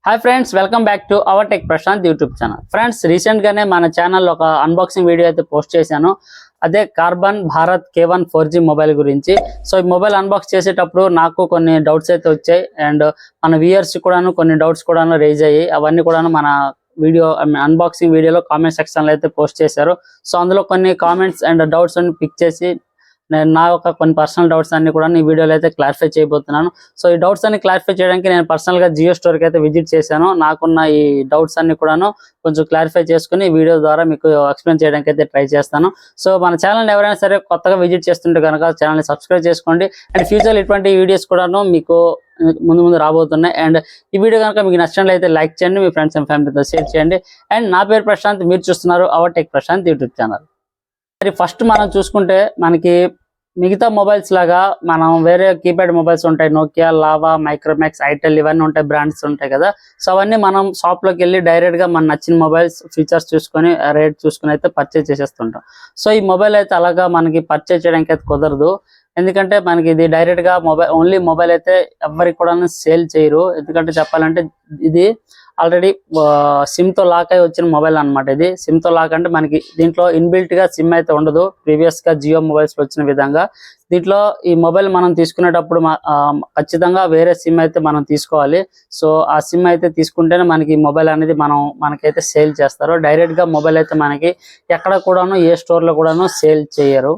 Hi friends, welcome back to our tech Prashant YouTube channel. Friends, recent గానే మన channel ఒక unboxing video అయితే post చేశాను. అదే carbon Bharat K1 4G mobile గురించి. సో ఈ మొబైల్ అన్బాక్స్ చేసేటప్పుడు నాకు కొన్ని డౌట్స్ అయితే వచ్చాయి అండ్ మన వ్యూయర్స్ కూడాను కొన్ని డౌట్స్ కూడాను రేజ్ అయ్యాయి. అవన్నీ కూడాను మన వీడియో అన్బాక్సింగ్ వీడియోలో కామెంట్ సెక్షన్ లో అయితే పోస్ట్ చేశారు. సో అందులో కొన్ని కామెంట్స్ అండ్ డౌట్స్ అన్ని పిక్ చేసి నేను నా యొక్క కొన్ని పర్సనల్ డౌట్స్ అన్ని కూడా ఈ వీడియోలో అయితే క్లారిఫై చేయబోతున్నాను. సో ఈ డౌట్స్ అన్ని క్లారిఫై చేయడానికి నేను పర్సనల్ గా జియో స్టోర్ కి అయితే విజిట్ చేశాను. నాకున్న ఈ డౌట్స్ అన్ని కూడాను కొంచెం క్లారిఫై చేసుకుని వీడియో ద్వారా మీకు ఎక్స్ప్లెయిన్ చేయడానికి అయితే ట్రై చేస్తాను. సో మన ఛానల్ ఎవరైనా సరే కొత్తగా విజిట్ చేస్తుంటే కనుక ఛానల్ని సబ్స్క్రైబ్ చేసుకోండి. అండ్ ఫ్యూచర్ ఇటువంటి వీడియోస్ కూడాను మీకు ముందు రాబోతున్నాయి. అండ్ ఈ వీడియో కనుక మీకు నచ్చినట్లయితే లైక్ చేయండి, మీ ఫ్రెండ్స్ అండ్ ఫ్యామిలీతో షేర్ చేయండి. అండ్ నా పేరు ప్రశాంత్, మీరు చూస్తున్నారు our tech Prashant YouTube channel. మరి ఫస్ట్ మనం చూసుకుంటే మనకి మిగతా మొబైల్స్ లాగా మనం వేరే కీప్యాడ్ మొబైల్స్ ఉంటాయి, నోకియా, లావా, మైక్రోమాక్స్, ఐటెల్, ఇవన్నీ ఉంటాయి, బ్రాండ్స్ ఉంటాయి కదా. సో అవన్నీ మనం షాప్ లోకి వెళ్ళి డైరెక్ట్ గా మన నచ్చిన మొబైల్స్ ఫీచర్స్ చూసుకొని రేట్ చూసుకుని అయితే పర్చేజ్ చేసేస్తుంటాం. సో ఈ మొబైల్ అయితే అలాగా మనకి పర్చేజ్ చేయడానికి అయితే కుదరదు. ఎందుకంటే మనకి ఇది డైరెక్ట్ గా ఓన్లీ మొబైల్ అయితే ఎవరికి కూడా సేల్ చేయరు. ఎందుకంటే చెప్పాలంటే ఇది ఆల్రెడీ సిమ్ తో లాక్ అయి వచ్చిన మొబైల్ అనమాట. ఇది సిమ్ తో లాక్ అంటే మనకి దీంట్లో ఇన్బిల్ట్ గా సిమ్ అయితే ఉండదు. ప్రీవియస్ గా జియో మొబైల్స్ వచ్చిన విధంగా దీంట్లో ఈ మొబైల్ మనం తీసుకునేటప్పుడు ఖచ్చితంగా వేరే సిమ్ అయితే మనం తీసుకోవాలి. సో ఆ సిమ్ అయితే తీసుకుంటేనే మనకి మొబైల్ అనేది మనకైతే సేల్ చేస్తారు. డైరెక్ట్ గా మొబైల్ అయితే మనకి ఎక్కడ కూడాను ఏ స్టోర్ లో కూడాను సేల్ చేయరు.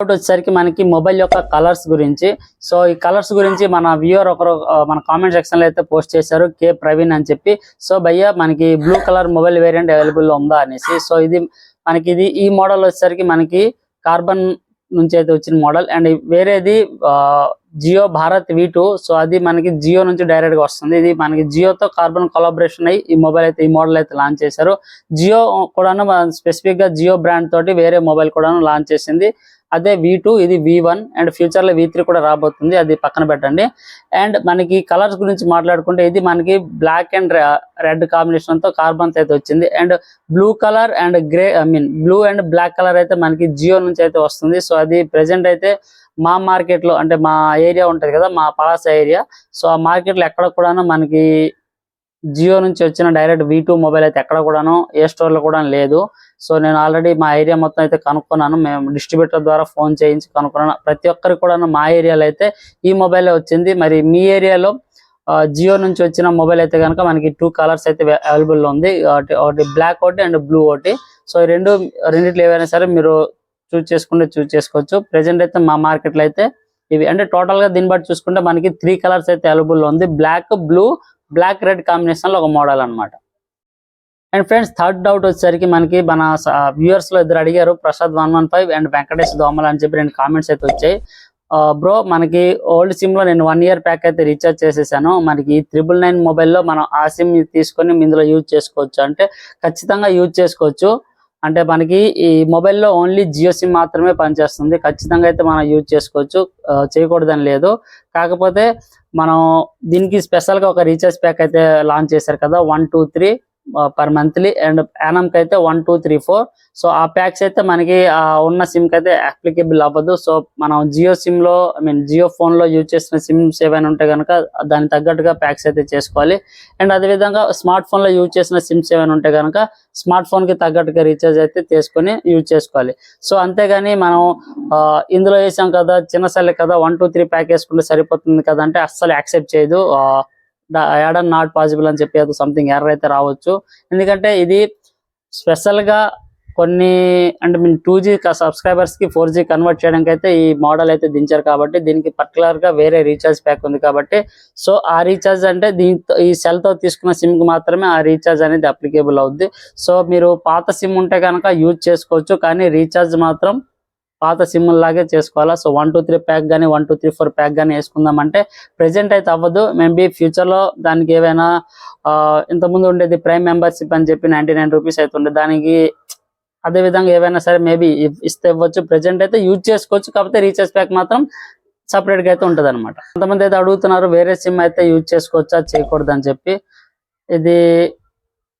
వచ్చేసరికి మనకి మొబైల్ యొక్క కలర్స్ గురించి. సో ఈ కలర్స్ గురించి మన వ్యూవర్ ఒకరు మన కామెంట్ సెక్షన్ లో అయితే పోస్ట్ చేశారు, కే ప్రవీణ్ అని చెప్పి. సో భయ్య మనకి blue colour mobile variant available ఉందా అనేసి. సో ఇది ఈ మోడల్ వచ్చేసరికి మనకి కార్బన్ నుంచి అయితే వచ్చిన మోడల్. అండ్ వేరేది జియో భారత్ V2. సో అది మనకి జియో నుంచి డైరెక్ట్ గా వస్తుంది. ఇది మనకి జియోతో కార్బన్ కొలాబరేషన్ అయ్యి ఈ మోడల్ అయితే లాంచ్ చేశారు. జియో కూడాను స్పెసిఫిక్ గా జియో బ్రాండ్ తోటి వేరే మొబైల్ కూడాను లాంచ్ చేసింది. అదే V2, ఇది V1 అండ్ ఫ్యూచర్ లో V3 కూడా రాబోతుంది, అది పక్కన పెట్టండి. అండ్ మనకి కలర్స్ గురించి మాట్లాడుకుంటే ఇది మనకి బ్లాక్ అండ్ రెడ్ కాంబినేషన్ తో కార్బన్ అయితే వచ్చింది. And blue colour and blue and black colour అయితే మనకి జియో నుంచి అయితే వస్తుంది. సో అది ప్రెసెంట్ అయితే మా మార్కెట్ లో, అంటే మా ఏరియా ఉంటది కదా, మా పలాస ఏరియా. సో ఆ మార్కెట్ లో ఎక్కడ కూడాను మనకి జియో నుంచి వచ్చిన డైరెక్ట్ V2 మొబైల్ అయితే ఎక్కడ కూడాను ఏ స్టోర్ లో కూడా లేదు. సో నేను ఆల్రెడీ మా ఏరియా మొత్తం అయితే కనుక్కున్నాను, మేము డిస్ట్రిబ్యూటర్ ద్వారా ఫోన్ చేయించి కనుక్కున్నాను. ప్రతి ఒక్కరికి కూడా మా ఏరియాలో అయితే ఈ మొబైల్ వచ్చింది. మరి మీ ఏరియాలో జియో నుంచి వచ్చిన మొబైల్ అయితే కనుక మనకి 2 కలర్స్ అయితే అవైలబుల్ ఉంది, ఒకటి బ్లాక్ ఒకటి అండ్ బ్లూ ఒకటి. సో ఈ రెండిట్లో ఏవైనా సరే మీరు చూస్ చేసుకోవచ్చు. ప్రెసెంట్ అయితే మా మార్కెట్ లో అయితే ఇవి, అంటే టోటల్ గా దీన్ని బట్టి చూసుకుంటే మనకి 3 కలర్స్ అయితే అవైలబుల్ ఉంది, black, blue, black, red combination లో ఒక మోడల్ అన్నమాట. అండ్ ఫ్రెండ్స్, థర్డ్ డౌట్ వచ్చేసరికి మనకి మన వ్యూవర్స్ లో ఇద్దరు అడిగారు, ప్రసాద్ 115 అండ్ వెంకటేష్ దోమల్ అని చెప్పి 2 కామెంట్స్ అయితే వచ్చాయి. బ్రో, మనకి ఓల్డ్ సిమ్ లో నేను 1 year ప్యాక్ అయితే రీఛార్జ్ చేసేసాను. మనకి 999 మొబైల్లో మనం ఆ సిమ్ తీసుకొని ఇందులో యూజ్ చేసుకోవచ్చు అంటే ఖచ్చితంగా యూజ్ చేసుకోవచ్చు. అంటే మనకి ఈ మొబైల్లో ఓన్లీ జియో సిమ్ మాత్రమే పనిచేస్తుంది. ఖచ్చితంగా అయితే మనం యూజ్ చేసుకోవచ్చు, చేయకూడదని లేదు. కాకపోతే మనం దీనికి స్పెషల్ గా ఒక రీఛార్జ్ ప్యాక్ అయితే లాంచ్ చేశారు కదా, 123 పర్ మంత్లీ అండ్ యానమ్ కి అయితే 1234. సో ఆ ప్యాక్స్ అయితే మనకి ఉన్న సిమ్ కి అయితే అప్లికేబుల్ అవ్వదు. సో మనం జియో సిమ్ లో జియో ఫోన్ లో యూజ్ చేసిన సిమ్స్ ఏవైనా ఉంటే కనుక దానికి తగ్గట్టుగా ప్యాక్స్ అయితే చేసుకోవాలి. అండ్ అదేవిధంగా స్మార్ట్ ఫోన్ లో యూజ్ చేసిన సిమ్స్ ఏమైనా ఉంటే కనుక స్మార్ట్ ఫోన్ కి తగ్గట్టుగా రీఛార్జ్ అయితే తీసుకొని యూజ్ చేసుకోవాలి. సో అంతేగాని మనం ఇందులో వేసాం కదా, చిన్న సెల్ కదా, 123 ప్యాక్ వేసుకుంటే సరిపోతుంది కదా అంటే అస్సలు యాక్సెప్ట్ చేయదు. యాడ్ అండ్ నాట్ పాసిబుల్ అని చెప్పి సంథింగ్ ఎర్రర్ అయితే రావచ్చు. ఎందుకంటే ఇది స్పెషల్ గా కొన్ని అంటే 2G సబ్స్క్రైబర్స్ కి 4G కన్వర్ట్ చేయడానికి అయితే ఈ మోడల్ అయితే దించారు. కాబట్టి దీనికి పర్టికులర్ గా వేరే రీఛార్జ్ ప్యాక్ ఉంది కాబట్టి, సో ఆ రీఛార్జ్ అంటే దీంతో ఈ సెల్ తో తీసుకున్న సిమ్ కి మాత్రమే ఆ రీఛార్జ్ అనేది అప్లికేబుల్ అవుద్ది. సో మీరు పాత సిమ్ ఉంటే కనుక యూజ్ చేసుకోవచ్చు, కానీ రీఛార్జ్ మాత్రం పాత సిమ్ లాగే చేసుకోవాలా. సో 123 ప్యాక్ కానీ 1234 ప్యాక్ కానీ వేసుకుందామంటే ప్రెసెంట్ అయితే అవ్వదు. మేబీ ఫ్యూచర్ లో దానికి ఏవైనా ఇంతకుముందు ఉండేది ప్రైమ్ మెంబర్షిప్ అని చెప్పి 99 రూపీస్ అయితే ఉండే, దానికి అదే విధంగా ఏవైనా సరే మేబీ ఇస్తే ఇవ్వచ్చు. ప్రెసెంట్ అయితే యూజ్ చేసుకోవచ్చు, కాకపోతే రీఛార్జ్ ప్యాక్ మాత్రం సపరేట్ గా అయితే ఉంటది అనమాట. కొంతమంది అయితే అడుగుతున్నారు వేరే సిమ్ అయితే యూజ్ చేసుకోవచ్చా, చేయకూడదు అని చెప్పి. ఇది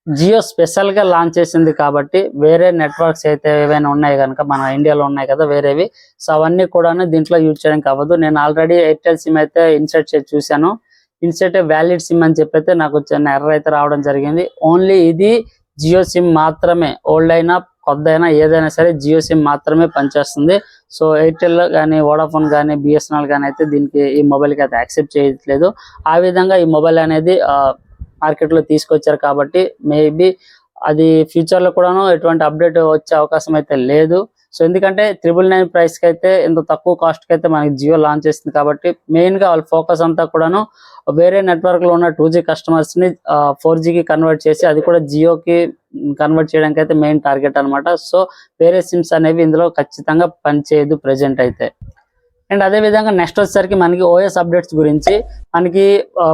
జియో స్పెషల్ గా లాంచ్ చేసింది కాబట్టి వేరే నెట్వర్క్స్ అయితే ఏవైనా ఉన్నాయి కనుక మన ఇండియాలో ఉన్నాయి కదా వేరేవి, సో అవన్నీ కూడా దీంట్లో యూజ్ చేయడానికి అవ్వదు. నేను ఆల్రెడీ ఎయిర్టెల్ సిమ్ అయితే ఇన్సర్ట్ చేసి చూశాను, ఇన్సెట్ వ్యాలిడ్ సిమ్ అని చెప్పి అయితే నాకు చిన్న ఎర్రర్ అయితే రావడం జరిగింది. ఓన్లీ ఇది జియో సిమ్ మాత్రమే, ఓల్డ్ అయినా కొత్త అయినా ఏదైనా సరే జియో సిమ్ మాత్రమే పనిచేస్తుంది. సో ఎయిర్టెల్ కానీ వోడాఫోన్ కానీ బిఎస్ఎన్ఎల్ కానీ అయితే దీనికి ఈ మొబైల్కి అయితే యాక్సెప్ట్ చేయట్లేదు. ఆ విధంగా ఈ మొబైల్ అనేది మార్కెట్లో తీసుకొచ్చారు కాబట్టి మేబీ అది ఫ్యూచర్లో కూడాను ఎటువంటి అప్డేట్ వచ్చే అవకాశం అయితే లేదు. సో ఎందుకంటే 999 ప్రైస్కి అయితే ఇంత తక్కువ కాస్ట్కి అయితే మనకి జియో లాంచ్ చేస్తుంది కాబట్టి మెయిన్గా వాళ్ళ ఫోకస్ అంతా కూడాను వేరే నెట్వర్క్లో ఉన్న 2G కస్టమర్స్ని 4Gకి కన్వర్ట్ చేసి అది కూడా జియోకి కన్వర్ట్ చేయడానికి అయితే మెయిన్ టార్గెట్ అనమాట. సో వేరే సిమ్స్ అనేవి ఇందులో ఖచ్చితంగా పనిచేయదు ప్రెజెంట్ అయితే. అండ్ అదే విధంగా నెక్స్ట్ వచ్చేసరికి మనకి ఓఎస్ అప్డేట్స్ గురించి, మనకి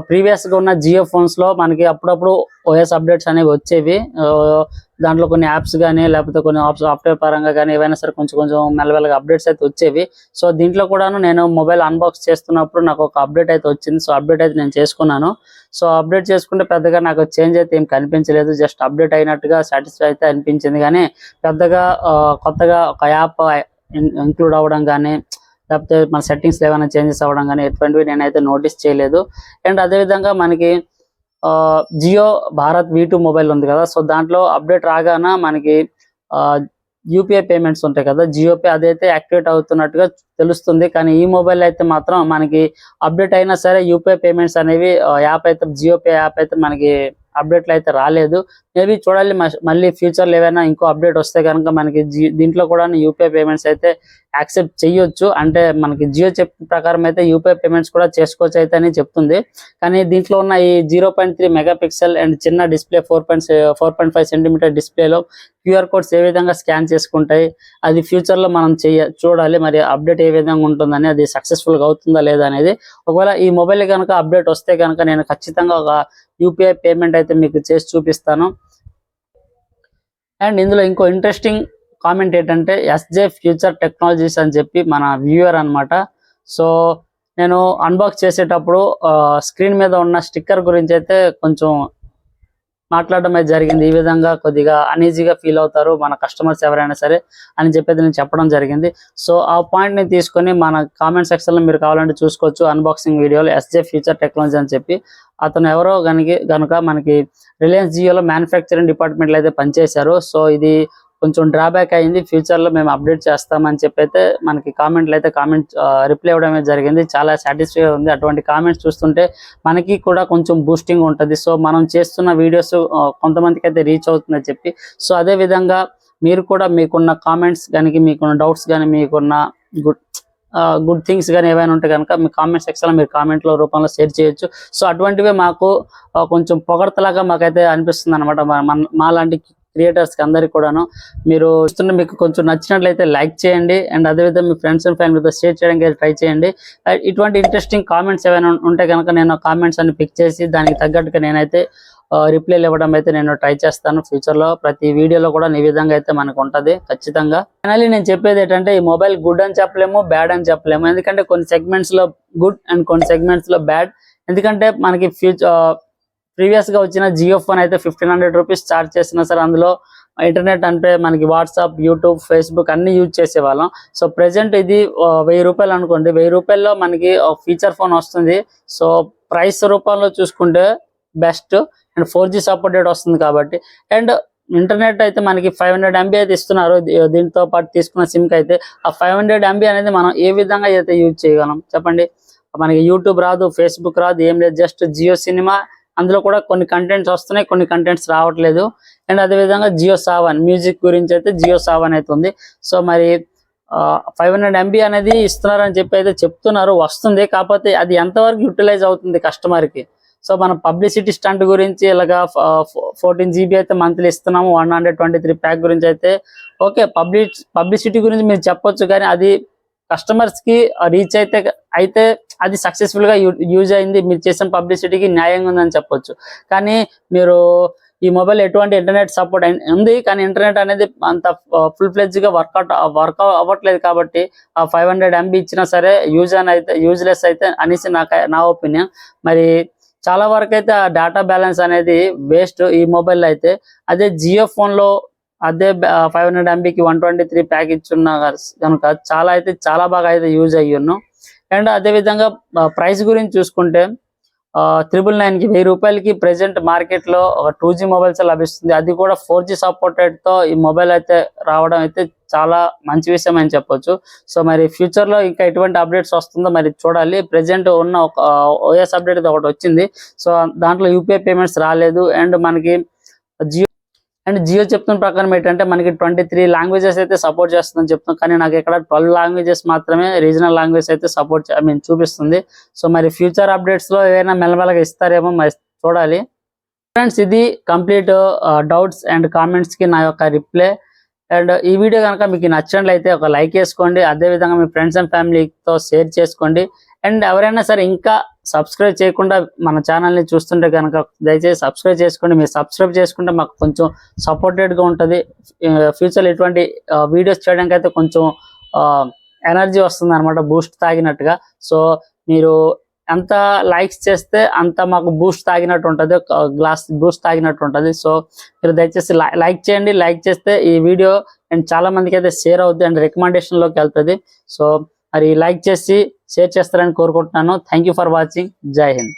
ప్రీవియస్ గా ఉన్న జియో ఫోన్స్ లో మనకి అప్పుడప్పుడు ఓఎస్ అప్డేట్స్ అనేవి వచ్చేవి. దాంట్లో కొన్ని యాప్స్ కానీ లేకపోతే కొన్ని సాఫ్ట్వేర్ పరంగా కానీ ఏవైనా సరే కొంచెం కొంచెం మెల్లమెల్లగా అప్డేట్స్ అయితే వచ్చేవి. సో దీంట్లో కూడాను నేను మొబైల్ అన్బాక్స్ చేస్తున్నప్పుడు నాకు ఒక అప్డేట్ అయితే వచ్చింది. సో అప్డేట్ అయితే నేను చేసుకున్నాను. సో అప్డేట్ చేసుకుంటే పెద్దగా నాకు చేంజ్ అయితే ఏం కనిపించలేదు, జస్ట్ అప్డేట్ అయినట్టుగా సాటిస్ఫై అయితే అనిపించింది. కానీ పెద్దగా కొత్తగా ఒక యాప్ ఇంక్లూడ్ అవ్వడం కానీ లేకపోతే మన సెట్టింగ్స్ ఏమైనా చేంజెస్ అవ్వడం కానీ ఎటువంటివి నేనైతే నోటీస్ చేయలేదు. అండ్ అదేవిధంగా మనకి జియో భారత్ V2 మొబైల్ ఉంది కదా, సో దాంట్లో అప్డేట్ రాగానే మనకి యూపీఐ పేమెంట్స్ ఉంటాయి కదా, జియోపే అదైతే యాక్టివేట్ అవుతున్నట్టుగా తెలుస్తుంది. కానీ ఈ మొబైల్ అయితే మాత్రం మనకి అప్డేట్ అయినా సరే యూపీఐ పేమెంట్స్ అనేవి యాప్ అయితే జియోపే యాప్ అయితే మనకి అప్డేట్లు అయితే రాలేదు. మేబీ చూడాలి మళ్ళీ ఫ్యూచర్లో ఏమైనా ఇంకో అప్డేట్ వస్తే కనుక మనకి దీంట్లో కూడా యూపీఐ పేమెంట్స్ అయితే యాక్సెప్ట్ చేయొచ్చు. అంటే మనకి జియో చెప్పిన ప్రకారం అయితే యూపీఐ పేమెంట్స్ కూడా చేసుకోవచ్చు అయితే అని చెప్తుంది. కానీ దీంట్లో ఉన్న ఈ 0.3 మెగాపిక్సెల్ అండ్ చిన్న డిస్ప్లే 4.5 సెంటీమీటర్ డిస్ప్లేలో QR కోడ్స్ ఏ విధంగా స్కాన్ చేసుకుంటాయి, అది ఫ్యూచర్లో మనం చూడాలి మరి అప్డేట్ ఏ విధంగా ఉంటుందని, అది సక్సెస్ఫుల్గా అవుతుందా లేదా అనేది. ఒకవేళ ఈ మొబైల్ కనుక అప్డేట్ వస్తే కనుక నేను ఖచ్చితంగా ఒక యూపీఐ పేమెంట్ అయితే మీకు చేసి చూపిస్తాను. అండ్ ఇందులో ఇంకో ఇంట్రెస్టింగ్ కామెంట్ ఏంటంటే ఎస్జే ఫ్యూచర్ టెక్నాలజీస్ అని చెప్పి మన వ్యూయర్ అనమాట. సో నేను అన్బాక్స్ చేసేటప్పుడు స్క్రీన్ మీద ఉన్న స్టిక్కర్ గురించి అయితే కొంచెం మాట్లాడడం అయితే జరిగింది. ఈ విధంగా కొద్దిగా అనీజీగా ఫీల్ అవుతారు మన కస్టమర్స్ ఎవరైనా సరే అని చెప్పేది నేను చెప్పడం జరిగింది. సో ఆ పాయింట్ ని తీసుకొని మన కామెంట్ సెక్షన్ లో మీరు కావాలంటే చూసుకోవచ్చు. అన్బాక్సింగ్ వీడియోలో ఎస్జే ఫ్యూచర్ టెక్నాలజీ అని చెప్పి అతను ఎవరో గనుక మనకి రిలయన్స్ జియోలో మ్యానుఫ్యాక్చరింగ్ డిపార్ట్మెంట్లో అయితే పనిచేశారు. సో ఇది కొంచెం డ్రాబ్యాక్ అయింది, ఫ్యూచర్ లో మేము అప్డేట్ చేస్తామని చెప్పి అయితే మనకి కామెంట్లు అయితే రిప్లై ఇవ్వడమే జరిగింది. చాలా సాటిస్ఫై ఉంది. అటువంటి కామెంట్స్ చూస్తుంటే మనకి కూడా కొంచెం బూస్టింగ్ ఉంటుంది. సో మనం చేస్తున్న వీడియోస్ కొంతమందికి అయితే రీచ్ అవుతుందని చెప్పి. సో అదే విధంగా మీరు కూడా మీకున్న కామెంట్స్ కానీ మీకున్న డౌట్స్ కానీ మీకున్న గుడ్ థింగ్స్ కానీ ఏవైనా ఉంటే కనుక మీ కామెంట్ సెక్షన్ లో మీరు కామెంట్ల రూపంలో షేర్ చేయొచ్చు. సో అటువంటివే మాకు కొంచెం పొగడతలాగా మాకైతే అనిపిస్తుంది అనమాట. మాలాంటి క్రియేటర్స్కి అందరికి కూడాను మీరు ఇస్తుంటే మీకు కొంచెం నచ్చినట్లయితే లైక్ చేయండి. అండ్ అదేవిధంగా మీ ఫ్రెండ్స్ అండ్ ఫ్యామిలీతో షేర్ చేయడానికి ట్రై చేయండి. ఇటువంటి ఇంట్రెస్టింగ్ కామెంట్స్ ఏమైనా ఉంటే కనుక నేను కామెంట్స్ అన్ని పిక్ చేసి దానికి తగ్గట్టుగా నేనైతే రిప్లైలు ఇవ్వడం అయితే నేను ట్రై చేస్తాను. ఫ్యూచర్లో ప్రతి వీడియోలో కూడా ఈ విధంగా అయితే మనకు ఉంటుంది ఖచ్చితంగా. ఫైనల్లీ నేను చెప్పేది ఏంటంటే ఈ మొబైల్ గుడ్ అని చెప్పలేము, బ్యాడ్ అని చెప్పలేము. ఎందుకంటే కొన్ని సెగ్మెంట్స్లో గుడ్ అండ్ కొన్ని సెగ్మెంట్స్లో బ్యాడ్. ఎందుకంటే మనకి ప్రీవియస్ గా వచ్చిన జియో ఫోన్ అయితే 1500 రూపీస్ ఛార్జ్ చేసినా సరే అందులో ఇంటర్నెట్ అంటే మనకి వాట్సాప్, యూట్యూబ్, ఫేస్బుక్ అన్ని యూజ్ చేసేవాళ్ళం. సో ప్రెసెంట్ ఇది 1000 రూపాయలు అనుకోండి, 1000 రూపాయల్లో మనకి ఫీచర్ ఫోన్ వస్తుంది. సో ప్రైస్ రూపంలో చూసుకుంటే బెస్ట్ అండ్ 4G సపోర్టెడ్ వస్తుంది కాబట్టి. అండ్ ఇంటర్నెట్ అయితే మనకి 500 MB అయితే ఇస్తున్నారు. దీంతో పాటు తీసుకున్న సిమ్ కి అయితే ఆ 500 MB అనేది మనం ఏ విధంగా అయితే యూజ్ చేయగలం చెప్పండి. మనకి యూట్యూబ్ రాదు, ఫేస్బుక్ రాదు, ఏం లేదు, జస్ట్ జియో సినిమా. అందులో కూడా కొన్ని కంటెంట్స్ వస్తున్నాయి, కొన్ని కంటెంట్స్ రావట్లేదు. అండ్ అదేవిధంగా జియో సావన్ మ్యూజిక్ గురించి అయితే జియో సావన్ అయితే ఉంది. సో మరి 500 MB అనేది ఇస్తున్నారని చెప్పి అయితే చెప్తున్నారు, వస్తుంది. కాకపోతే అది ఎంతవరకు యూటిలైజ్ అవుతుంది కస్టమర్కి. సో మన పబ్లిసిటీ స్టంట్ గురించి ఇలాగా 14 GB అయితే మంత్లీ ఇస్తున్నాము, 123 ప్యాక్ గురించి అయితే ఓకే, పబ్లిసిటీ గురించి మీరు చెప్పొచ్చు. కానీ అది కస్టమర్స్ కి రీచ్ అయితే అది సక్సెస్ఫుల్ గా యూజ్ అయింది, మీరు చేసిన పబ్లిసిటీకి న్యాయంగా ఉందని చెప్పొచ్చు. కానీ మీరు ఈ మొబైల్ ఎటువంటి ఇంటర్నెట్ సపోర్ట్ ఉంది, కానీ ఇంటర్నెట్ అనేది అంత ఫుల్ ఫ్లెడ్జ్ గా వర్క్ అవ్వట్లేదు. కాబట్టి ఆ 500 MB ఇచ్చినా సరే యూజ్లెస్ అయితే అనేసి నా ఒపీనియన్. మరి చాలా వరకు అయితే ఆ డేటా బ్యాలెన్స్ అనేది వేస్ట్ ఈ మొబైల్ అయితే. అదే జియో ఫోన్ లో అదే 500 MBకి 123 ప్యాక్ ఇచ్చున్నా కనుక చాలా బాగా అయితే యూజ్ అయ్యాను. అండ్ అదే విధంగా ప్రైస్ గురించి చూసుకుంటే 999కి 1000 రూపాయలకి ప్రెసెంట్ మార్కెట్ లో ఒక 2G మొబైల్స్ లభిస్తుంది. అది కూడా 4G సపోర్టెడ్ తో ఈ మొబైల్ అయితే రావడం అయితే చాలా మంచి విషయం అని చెప్పొచ్చు. సో మరి ఫ్యూచర్ లో ఇంకా ఎటువంటి అప్డేట్స్ వస్తుందో మరి చూడాలి. ప్రెసెంట్ ఉన్న ఒక ఓఎస్ అప్డేట్ ఒకటి వచ్చింది. సో దాంట్లో యూపీఐ పేమెంట్స్ రాలేదు. అండ్ మనకి జియో చెప్తున్న ప్రకారం ఏంటంటే మనకి 23 లాంగ్వేజెస్ అయితే సపోర్ట్ చేస్తుందని చెప్తున్నాం. కానీ నాకు ఇక్కడ 12 లాంగ్వేజెస్ మాత్రమే రీజనల్ లాంగ్వేజ్ అయితే సపోర్ట్ చూపిస్తుంది. సో మరి ఫ్యూచర్ అప్డేట్స్ లో ఏదైనా మెల్లమెల్లగా ఇస్తారేమో మరి చూడాలి. ఫ్రెండ్స్, ఇది కంప్లీట్ డౌట్స్ అండ్ కామెంట్స్ కి నా యొక్క రిప్లై. అండ్ ఈ వీడియో కనుక మీకు నచ్చినట్లయితే ఒక లైక్ వేసుకోండి. అదే విధంగా మీ ఫ్రెండ్స్ అండ్ ఫ్యామిలీతో షేర్ చేసుకోండి. అండ్ ఎవరైనా సరే ఇంకా సబ్స్క్రైబ్ చేయకుండా మన ఛానల్ని చూస్తుంటే కనుక దయచేసి సబ్స్క్రైబ్ చేసుకోండి. మీరు సబ్స్క్రైబ్ చేసుకుంటే మాకు కొంచెం సపోర్టెడ్గా ఉంటుంది. ఫ్యూచర్లో ఇటువంటి వీడియోస్ చేయడానికి అయితే కొంచెం ఎనర్జీ వస్తుంది అనమాట, బూస్ట్ తాగినట్టుగా. సో మీరు ఎంత లైక్స్ చేస్తే అంత మాకు బూస్ట్ తాగినట్టు ఉంటుంది, గ్లాస్ బూస్ట్ తాగినట్టు ఉంటుంది. సో మీరు దయచేసి లైక్ చేయండి. లైక్ చేస్తే ఈ వీడియో అండ్ చాలా మందికి అయితే షేర్ అవుతుంది అండ్ రికమెండేషన్లోకి వెళ్తుంది. సో మరి లైక్ చేసి షేర్ చేస్తారని కోరుకుంటున్నాను. Thank you for watching. జై హింద్.